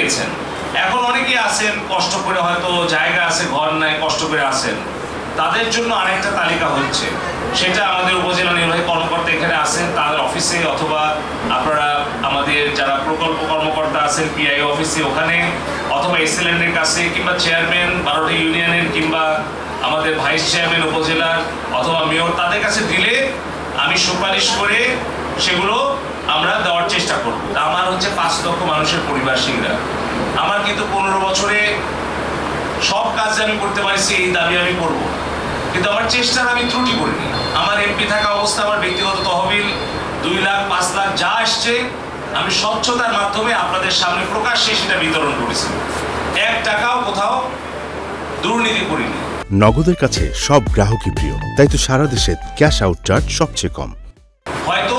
পেয়েছেন। এখন অনেকেই আছেন কষ্ট করে, হয়তো জায়গা আছে, ঘর নাই, কষ্ট করে আছেন, তাদের জন্য আরেকটা তালিকা হচ্ছে। সেটা আমাদের উপজেলা নির্বাহী কর্মকর্তা এখানে আছেন, তাদের অফিসে, অথবা আপনারা আমাদের যারা প্রকল্প কর্মকর্তা আছেন পিআই অফিসে ওখানে, অথবা এসএলএনের কাছে, কিংবা চেয়ারম্যান 12টি ইউনিয়নের, কিংবা আমাদের ভাইস চেয়ারম্যান উপজেলার, অথবা মেয়র, তাদের কাছে দিলে আমি সুপারিশ করে সেগুলো আমরা দেওয়ার চেষ্টা করব। আমার হচ্ছে 5 লক্ষ মানুষের পরিবারশীলরা। আমার কিন্তু 15 বছরে সব কাজ আমি করতে পারছি এই দাবি আমি করব, কিন্তু আমার চেষ্টার আমি ত্রুটি করিনি। আমার এমপি থাকা অবস্থা আমার ব্যক্তিগত তহবিল 2 লাখ 5 লাখ যা আসছে আমি স্বচ্ছতার মাধ্যমে আপনাদের সামনে প্রকাশ্যে সেটা বিতরণ করেছি। 1 টাকাও কোথাও দুর্নীতি করিনি। নগদের কাছে সব গ্রাহকই প্রিয়, তাই তো সারা দেশে ক্যাশ আউট চার্জ সবচেয়ে কম। হয়তো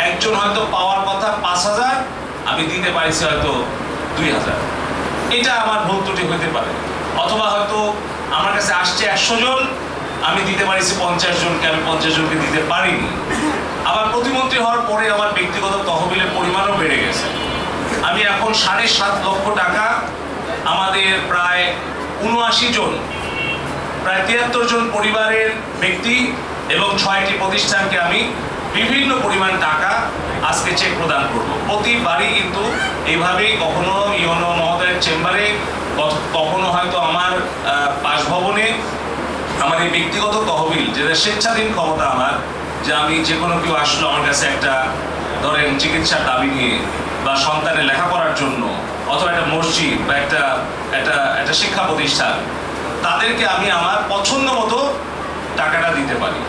একজন হয়তো পাওয়ার কথা 5,000, আমি দিতে পারছি হয়তো 2,000। এটা আমার ভুল ত্রুটি হতে পারে। অথবা হয়তো আমার কাছে আসছে 100 জন, আমি দিতে পারছি 50 জনকে, আমি 50 জনকে দিতে পারিনি। আবার প্রতিমন্ত্রী হওয়ার পরে আমার ব্যক্তিগত তহবিলের পরিমাণও বেড়ে গেছে। আমি এখন 7.5 লক্ষ টাকা আমাদের প্রায় 79 জন, প্রায় 73 জন পরিবারের ব্যক্তি এবং 6টি প্রতিষ্ঠানকে আমি বিভিন্ন পরিমাণ টাকা আজকে চেক প্রদান করব। প্রতিবারই কিন্তু এইভাবেই কখনো ইউনো মহোদয়ের চেম্বারে, কখনো হয়তো আমার বাসভবনে আমার এই ব্যক্তিগত তহবিল, যেটা স্বেচ্ছাধীন ক্ষমতা আমার, যে আমি যে কোনো কেউ আসলো আমার কাছে একটা ধরেন চিকিৎসার দাবি নিয়ে, বা সন্তানের লেখাপড়ার জন্য, অথবা একটা মসজিদ বা একটা শিক্ষা প্রতিষ্ঠান, তাদেরকে আমি আমার পছন্দ মতো টাকাটা দিতে পারি।